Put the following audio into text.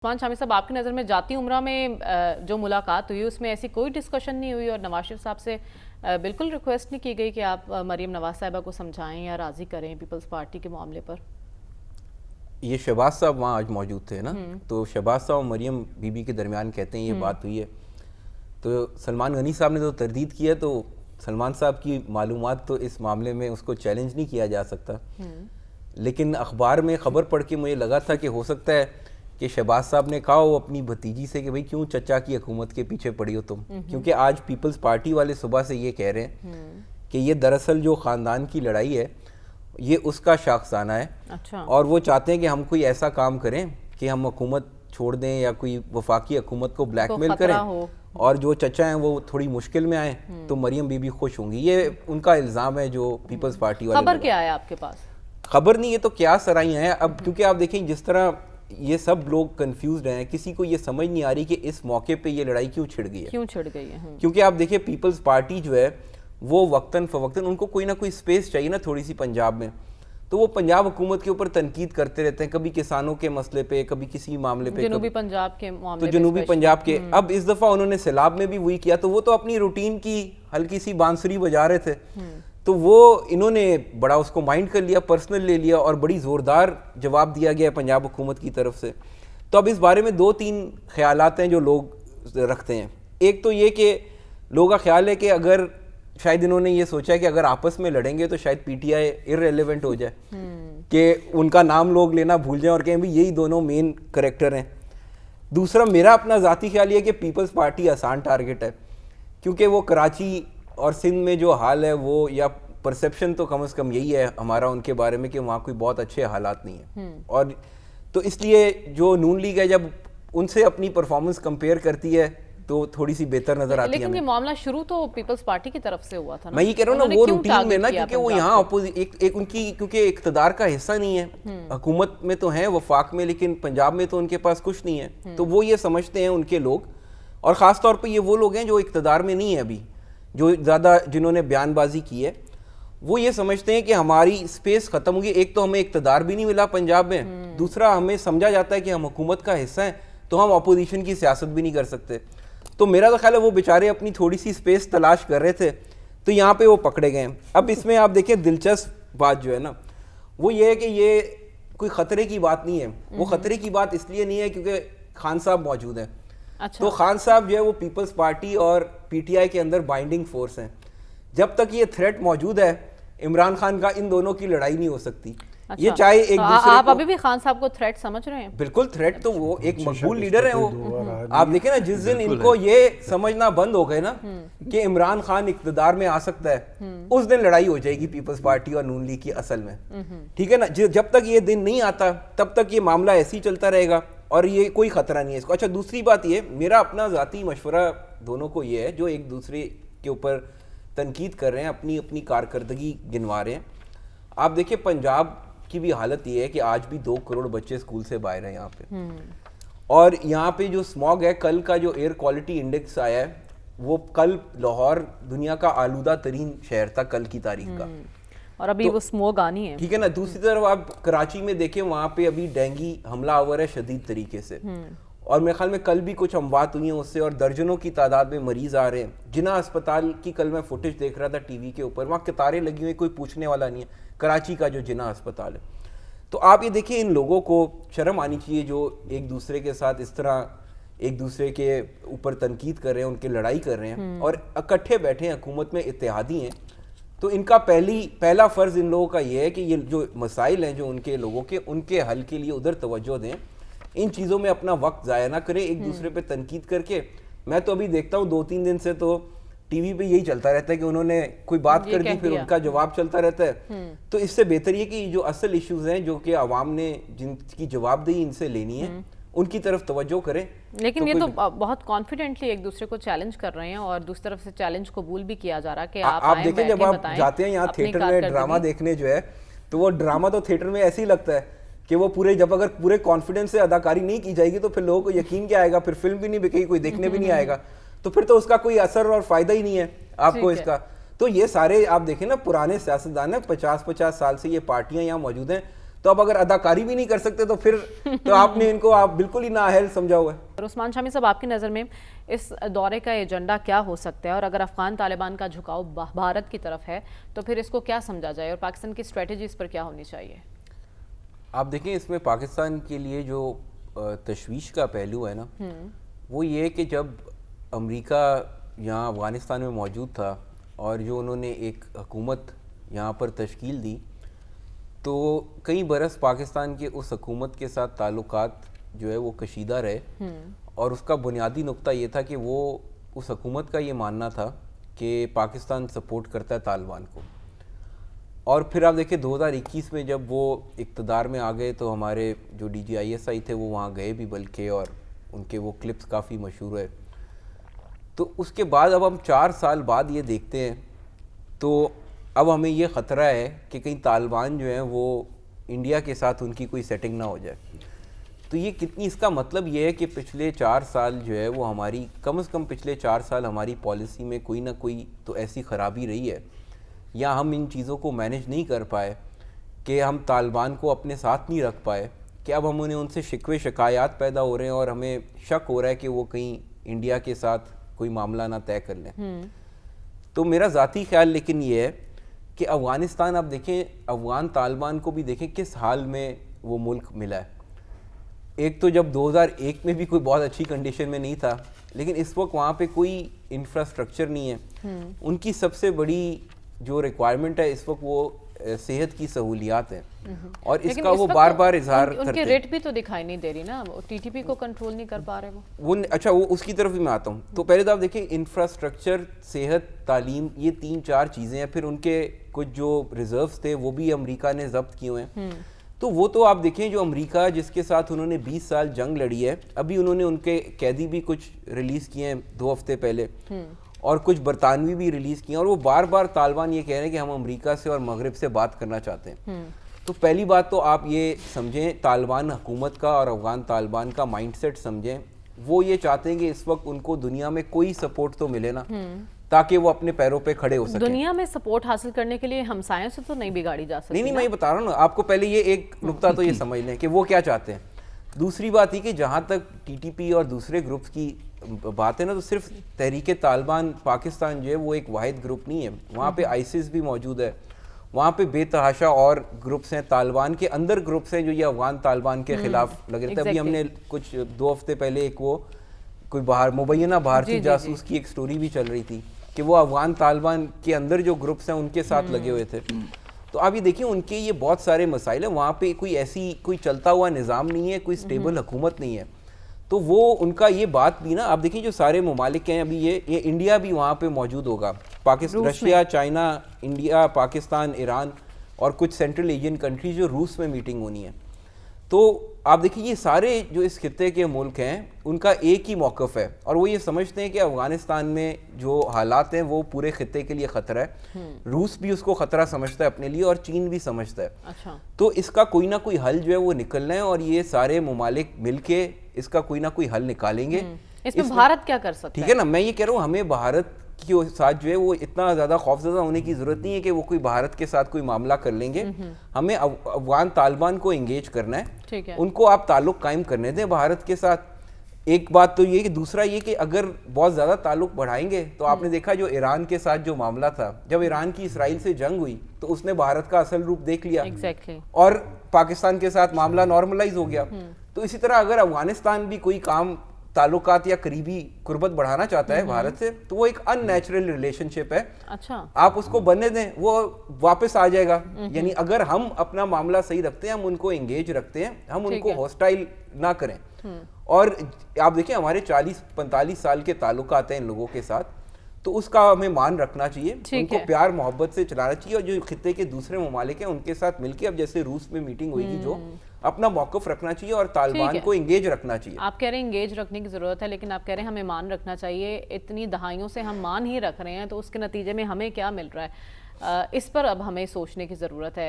عثمان شامی صاحب، آپ کی نظر میں جاتی عمرہ میں جو ملاقات ہوئی اس میں ایسی کوئی ڈسکشن نہیں ہوئی اور نواز شریف صاحب سے بالکل ریکویسٹ نہیں کی گئی کہ آپ مریم نواز صاحبہ کو سمجھائیں یا راضی کریں پیپلز پارٹی کے معاملے پر؟ یہ شہباز صاحب وہاں آج موجود تھے نا، تو شہباز صاحب اور مریم بی بی کے درمیان کہتے ہیں یہ بات ہوئی ہے، تو سلمان غنی صاحب نے تو تردید کی ہے، تو سلمان صاحب کی معلومات تو اس معاملے میں اس کو چیلنج نہیں کیا جا سکتا، لیکن اخبار میں خبر پڑھ کے مجھے لگا تھا کہ ہو سکتا ہے کہ شہباز صاحب نے کہا ہو اپنی بھتیجی سے کہ بھئی کیوں چچا کی حکومت کے پیچھے پڑی ہو تم، کیونکہ آج پیپلز پارٹی والے صبح سے یہ کہہ رہے ہیں کہ یہ دراصل جو خاندان کی لڑائی ہے یہ اس کا شاخسانہ ہے، اور وہ چاہتے ہیں کہ ہم کوئی ایسا کام کریں کہ ہم حکومت چھوڑ دیں یا کوئی وفاقی حکومت کو بلیک میل کریں اور جو چچا ہیں وہ تھوڑی مشکل میں آئیں تو مریم بی بی خوش ہوں گی۔ یہ ان کا الزام ہے جو پیپلز پارٹی والے۔ خبر کیا ہے آپ کے پاس؟ خبر نہیں، یہ تو کیا سرائیاں ہیں اب، کیونکہ آپ دیکھیں جس طرح یہ سب لوگ کنفیوزڈ ہیں، کسی کو یہ سمجھ نہیں آ رہی کہ اس موقع پہ یہ لڑائی کیوں چھڑ گئی ہے، کیونکہ آپ دیکھیں پیپلز پارٹی جو ہے وہ وقتاً فوقتاً ان کو کوئی نہ کوئی سپیس چاہیے نا تھوڑی سی پنجاب میں، تو وہ پنجاب حکومت کے اوپر تنقید کرتے رہتے ہیں، کبھی کسانوں کے مسئلے پہ، کبھی کسی معاملے پہ، جنوبی پنجاب کے معاملے تو جنوبی پنجاب کے، اب اس دفعہ انہوں نے سیلاب میں بھی وہی کیا، تو وہ تو اپنی روٹین کی ہلکی سی بانسری بجا رہے تھے، تو وہ انہوں نے بڑا اس کو مائنڈ کر لیا، پرسنل لے لیا اور بڑی زوردار جواب دیا گیا پنجاب حکومت کی طرف سے۔ تو اب اس بارے میں دو تین خیالات ہیں جو لوگ رکھتے ہیں۔ ایک تو یہ کہ لوگوں کا خیال ہے کہ اگر شاید انہوں نے یہ سوچا ہے کہ اگر آپس میں لڑیں گے تو شاید پی ٹی آئی ارریلیونٹ ہو جائے، کہ ان کا نام لوگ لینا بھول جائیں اور کہیں بھی یہی دونوں مین کریکٹر ہیں۔ دوسرا میرا اپنا ذاتی خیال یہ کہ پیپلز پارٹی آسان ٹارگٹ ہے، کیونکہ وہ کراچی اور سندھ میں جو حال ہے وہ، یا پرسیپشن تو کم از کم یہی ہے ہمارا ان کے بارے میں کہ وہاں کوئی بہت اچھے حالات نہیں ہیں، اور تو اس لیے جو نون لیگ ہے جب ان سے اپنی پرفارمنس کمپیئر کرتی ہے تو تھوڑی سی بہتر نظر آتی ہے۔ لیکن یہ معاملہ شروع تو پیپلز پارٹی کی طرف سے ہوا تھا نا، میں یہ کہہ رہا ہوں نا، وہ روٹین میں نا، کیونکہ وہ یہاں ایک ان کی کیونکہ اقتدار کا حصہ نہیں ہے، حکومت میں تو ہیں وفاق میں، لیکن پنجاب میں تو ان کے پاس کچھ نہیں ہے، تو وہ یہ سمجھتے ہیں ان کے لوگ، اور خاص طور پہ یہ وہ لوگ ہیں جو اقتدار میں نہیں ہیں ابھی، جو زیادہ جنہوں نے بیان بازی کی ہے، وہ یہ سمجھتے ہیں کہ ہماری سپیس ختم ہوگی، ایک تو ہمیں اقتدار بھی نہیں ملا پنجاب میں، دوسرا ہمیں سمجھا جاتا ہے کہ ہم حکومت کا حصہ ہیں تو ہم اپوزیشن کی سیاست بھی نہیں کر سکتے۔ تو میرا تو خیال ہے وہ بیچارے اپنی تھوڑی سی سپیس تلاش کر رہے تھے، تو یہاں پہ وہ پکڑے گئے ہیں۔ اب اس میں آپ دیکھیں دلچسپ بات جو ہے نا وہ یہ ہے کہ یہ کوئی خطرے کی بات نہیں ہے، وہ خطرے کی بات اس لیے نہیں ہے کیونکہ خان صاحب موجود ہیں، تو خان صاحب جو ہے وہ پیپلز پارٹی اور پی ٹی آئی کے اندر بائنڈنگ فورس ہیں، جب تک یہ تھریٹ موجود ہے عمران خان کا ان دونوں کی لڑائی نہیں ہو سکتی۔ یہ چاہے ایک دوسرے آپ ابھی بھی خان صاحب کو تھریٹ سمجھ رہے ہیں؟ بالکل تھریٹ، تو وہ ایک مقبول لیڈر ہیں، وہ آپ دیکھیں نا جس دن ان کو یہ سمجھنا بند ہو گئے نا کہ عمران خان اقتدار میں آ سکتا ہے، اس دن لڑائی ہو جائے گی پیپلز پارٹی اور نون لیگ کی اصل میں، ٹھیک ہے نا، جب تک یہ دن نہیں آتا تب تک یہ معاملہ ایسے ہی چلتا رہے گا اور یہ کوئی خطرہ نہیں ہے اس کو۔ اچھا دوسری بات یہ، میرا اپنا ذاتی مشورہ دونوں کو یہ ہے جو ایک دوسرے کے اوپر تنقید کر رہے ہیں، اپنی اپنی کارکردگی گنوا رہے ہیں، آپ دیکھیں پنجاب کی بھی حالت یہ ہے کہ آج بھی 2 کروڑ بچے اسکول سے باہر ہیں یہاں پہ، اور یہاں پہ جو اسموگ ہے، کل کا جو ایئر کوالٹی انڈیکس آیا ہے وہ کل لاہور دنیا کا آلودہ ترین شہر تھا کل کی تاریخ کا، اور ابھی وہ اسموگ آنی ہے، ٹھیک ہے نا۔ دوسری طرف آپ کراچی میں دیکھیں وہاں پہ ابھی ڈینگی حملہ آور ہے شدید طریقے سے، اور میرے خیال میں کل بھی کچھ اموات ہوئی ہیں اس سے، اور درجنوں کی تعداد میں مریض آ رہے ہیں۔ جناح اسپتال کی کل میں فوٹیج دیکھ رہا تھا ٹی وی کے اوپر، وہاں قطاریں لگی ہوئی، کوئی پوچھنے والا نہیں ہے، کراچی کا جو جناح اسپتال ہے۔ تو آپ یہ دیکھیں ان لوگوں کو شرم آنی چاہیے جو ایک دوسرے کے ساتھ اس طرح ایک دوسرے کے اوپر تنقید کر رہے ہیں، ان کی لڑائی کر رہے ہیں اور اکٹھے بیٹھے ہیں، حکومت میں اتحادی ہیں، تو ان کا پہلا فرض ان لوگوں کا یہ ہے کہ یہ جو مسائل ہیں جو ان کے لوگوں کے، ان کے حل کے لیے ادھر توجہ دیں، ان چیزوں میں اپنا وقت ضائع نہ کریں ایک دوسرے پہ تنقید کر کے۔ میں تو ابھی دیکھتا ہوں 2-3 دن سے تو ٹی وی پہ یہی چلتا رہتا ہے کہ انہوں نے کوئی بات کر دی پھر ان کا جواب چلتا رہتا ہے، تو اس سے بہتر یہ کہ جو اصل ایشوز ہیں جو کہ عوام نے جن کی جواب دہی ان سے لینی ہے ان کی طرف توجہ کریں۔ لیکن یہ تو بہت کانفیڈنٹلی ایک دوسرے کو چیلنج کر رہے ہیں اور دوسری طرف سے چیلنج قبول بھی کیا جا رہا کہ آپ دیکھیں جب آپ جاتے ہیں یہاں تھیٹر میں ڈرامہ دیکھنے جو ہے، تو وہ ڈرامہ تو تھیٹر میں ایسے ہی لگتا ہے کہ وہ جب اگر پورے کانفیڈنس سے اداکاری نہیں کی جائے گی تو پھر لوگوں کو یقین کیا آئے گا، پھر فلم بھی نہیں بکے گی، کوئی دیکھنے بھی نہیں آئے گا، تو پھر تو اس کا کوئی اثر اور فائدہ ہی نہیں ہے آپ کو اس کا۔ تو یہ سارے آپ دیکھیں نا پرانے سیاستدان ہیں، 50 سال سے یہ پارٹیاں یہاں موجود ہیں، تو اب اگر اداکاری بھی نہیں کر سکتے تو پھر تو آپ نے ان کو آپ بالکل ہی نااہل سمجھا ہوا ہے. عثمان شامی صاحب، آپ کی نظر میں اس دورے کا ایجنڈا کیا ہو سکتا ہے، اور اگر افغان طالبان کا جھکاؤ بھارت کی طرف ہے تو پھر اس کو کیا سمجھا جائے اور پاکستان کی اسٹریٹجی اس پر کیا ہونی چاہیے؟ آپ دیکھیں اس میں پاکستان کے لیے جو تشویش کا پہلو ہے نا وہ یہ کہ جب امریکہ یہاں افغانستان میں موجود تھا اور جو انہوں نے ایک حکومت یہاں پر تشکیل دی تو کئی برس پاکستان کے اس حکومت کے ساتھ تعلقات جو ہے وہ کشیدہ رہے، اور اس کا بنیادی نقطہ یہ تھا کہ وہ اس حکومت کا یہ ماننا تھا کہ پاکستان سپورٹ کرتا ہے طالبان کو. اور پھر آپ دیکھیں 2021 میں جب وہ اقتدار میں آ گئے تو ہمارے جو DGISI تھے وہ وہاں گئے بھی بلکہ، اور ان کے وہ کلپس کافی مشہور ہے. تو اس کے بعد اب ہم 4 سال بعد یہ دیکھتے ہیں تو اب ہمیں یہ خطرہ ہے کہ کہیں طالبان جو ہیں وہ انڈیا کے ساتھ ان کی کوئی سیٹنگ نہ ہو جائے. تو یہ کتنی، اس کا مطلب یہ ہے کہ پچھلے 4 سال جو ہے وہ ہماری کم از کم پچھلے 4 سال ہماری پالیسی میں کوئی نہ کوئی تو ایسی خرابی رہی ہے، یا ہم ان چیزوں کو مینیج نہیں کر پائے کہ ہم طالبان کو اپنے ساتھ نہیں رکھ پائے، کہ اب ہم ان سے شکوے شکایات پیدا ہو رہے ہیں اور ہمیں شک ہو رہا ہے کہ وہ کہیں انڈیا کے ساتھ کوئی معاملہ نہ طے کر لیں. تو میرا ذاتی خیال لیکن یہ ہے کہ افغانستان، آپ دیکھیں افغان طالبان کو بھی دیکھیں کس حال میں وہ ملک ملا ہے. ایک تو جب 2001 میں بھی کوئی بہت اچھی کنڈیشن میں نہیں تھا، لیکن اس وقت وہاں پہ کوئی انفراسٹرکچر نہیں ہے. ان کی سب سے بڑی جو ریکوائرمنٹ ہے اس وقت وہ صحت کی سہولیات ہیں، اور اس کا وہ بار بار اظہار کرتے ہیں. ان کے ریٹ بھی تو دکھائی نہیں دے رہی نا، TTP کو کنٹرول نہیں کر پا رہے وہ. اچھا وہ اس کی طرف بھی میں آتا ہوں. تو پہلے تو آپ دیکھیں انفراسٹرکچر، صحت، تعلیم، یہ 3-4 چیزیں ہیں. پھر ان کے کچھ جو ریزروز تھے وہ بھی امریکہ نے ضبط کیے ہوئے ہیں. تو وہ تو آپ دیکھیں جو امریکہ جس کے ساتھ انہوں نے 20 سال جنگ لڑی ہے، ابھی انہوں نے ان کے قیدی بھی کچھ ریلیز کیے ہیں 2 ہفتے پہلے، اور کچھ برطانوی بھی ریلیز کیے ہیں، اور وہ بار بار طالبان یہ کہہ رہے ہیں کہ ہم امریکہ سے اور مغرب سے بات کرنا چاہتے ہیں. تو پہلی بات تو آپ یہ سمجھیں طالبان حکومت کا اور افغان طالبان کا مائنڈ سیٹ سمجھیں. وہ یہ چاہتے ہیں کہ اس وقت ان کو دنیا میں کوئی سپورٹ تو ملے نا، تاکہ وہ اپنے پیروں پہ کھڑے ہو سکیں. دنیا میں سپورٹ حاصل کرنے کے لیے ہمسایوں سے تو نہیں بگاڑی جا سکتی. نہیں میں یہ بتا رہا ہوں نا آپ کو، پہلے یہ ایک نقطہ تو یہ سمجھ لیں کہ وہ کیا چاہتے ہیں. دوسری بات یہ کہ جہاں تک TTP اور دوسرے گروپس کی بات ہے نا، تو صرف تحریک طالبان پاکستان جو ہے وہ ایک واحد گروپ نہیں ہے. وہاں پہ ISIS بھی موجود ہے، وہاں پہ بے تحاشا اور گروپس ہیں، طالبان کے اندر گروپس ہیں جو یہ افغان طالبان کے خلاف لگ رہے تھے. ابھی ہم نے کچھ 2 ہفتے پہلے ایک وہ کوئی مبینہ بھارتی جاسوس کی ایک سٹوری بھی چل رہی تھی کہ وہ افغان طالبان کے اندر جو گروپس ہیں ان کے ساتھ لگے ہوئے تھے. تو آپ یہ دیکھیں ان کے یہ بہت سارے مسائل ہیں. وہاں پہ کوئی چلتا ہوا نظام نہیں ہے، کوئی سٹیبل حکومت نہیں ہے. تو وہ ان کا یہ بات بھی نا، آپ دیکھیں جو سارے ممالک ہیں ابھی یہ انڈیا بھی وہاں پہ موجود ہوگا، Russia, China, India, Pakistan, Iran اور کچھ سینٹرل ایشین کنٹریز جو روس میں میٹنگ ہونی ہے. تو آپ دیکھیں یہ سارے جو اس خطے کے ملک ہیں ان کا ایک ہی موقف ہے، اور وہ یہ سمجھتے ہیں کہ افغانستان میں جو حالات ہیں وہ پورے خطے کے لیے خطرہ ہے. روس بھی اس کو خطرہ سمجھتا ہے اپنے لیے، اور چین بھی سمجھتا ہے. تو اس کا کوئی نہ کوئی حل جو ہے وہ نکلنا ہے، اور یہ سارے ممالک مل کے اس کا کوئی نہ کوئی حل نکالیں گے. اس میں بھارت کیا کر سکتا ہے؟ ٹھیک ہے نا، میں یہ کہہ رہا ہوں ہمیں بھارت کے ساتھ جو ہے وہ اتنا زیادہ خوفزدہ ہونے کی ضرورت نہیں ہے کہ وہ کوئی بھارت کے ساتھ کوئی معاملہ کر لیں گے. ہمیں افغان طالبان کو انگیج کرنا ہے، ان کو آپ تعلق قائم کرنے دیں بھارت کے ساتھ. ایک بات تو یہ کہ دوسرا یہ کہ اگر بہت زیادہ تعلق بڑھائیں گے تو آپ نے دیکھا جو ایران کے ساتھ جو معاملہ تھا، جب ایران کی اسرائیل سے جنگ ہوئی تو اس نے بھارت کا اصل روپ دیکھ لیا، اور پاکستان کے ساتھ معاملہ نارملائز ہو گیا. تو اسی طرح اگر افغانستان بھی کوئی کام تعلقات یا قریبی قربت بڑھانا چاہتا ہے بھارت سے، تو وہ ایک ان نیچرل ریلیشن شپ ہے. آپ اس کو بننے دیں، وہ واپس آ جائے گا. یعنی اگر ہم اپنا معاملہ صحیح رکھتے ہیں، ہم ان کو انگیج رکھتے ہیں، ہم ان کو ہاسٹائل نہ کریں. اور آپ دیکھیں ہمارے 40-45 سال کے تعلقات ہیں ان لوگوں کے ساتھ، تو اس کا ہمیں مان رکھنا چاہیے، ان کو پیار محبت سے چلانا چاہیے. اور جو خطے کے دوسرے ممالک ہیں ان کے ساتھ مل کے اب جیسے روس میں میٹنگ ہوئی گی جو اپنا موقف رکھنا چاہیے اور طالبان کو انگیج رکھنا چاہیے. آپ کہہ رہے ہیں انگیج رکھنے کی ضرورت ہے، لیکن آپ کہہ رہے ہیں ہمیں مان رکھنا چاہیے. اتنی دہائیوں سے ہم مان ہی رکھ رہے ہیں، تو اس کے نتیجے میں ہمیں کیا مل رہا ہے؟ اس پر اب ہمیں سوچنے کی ضرورت ہے.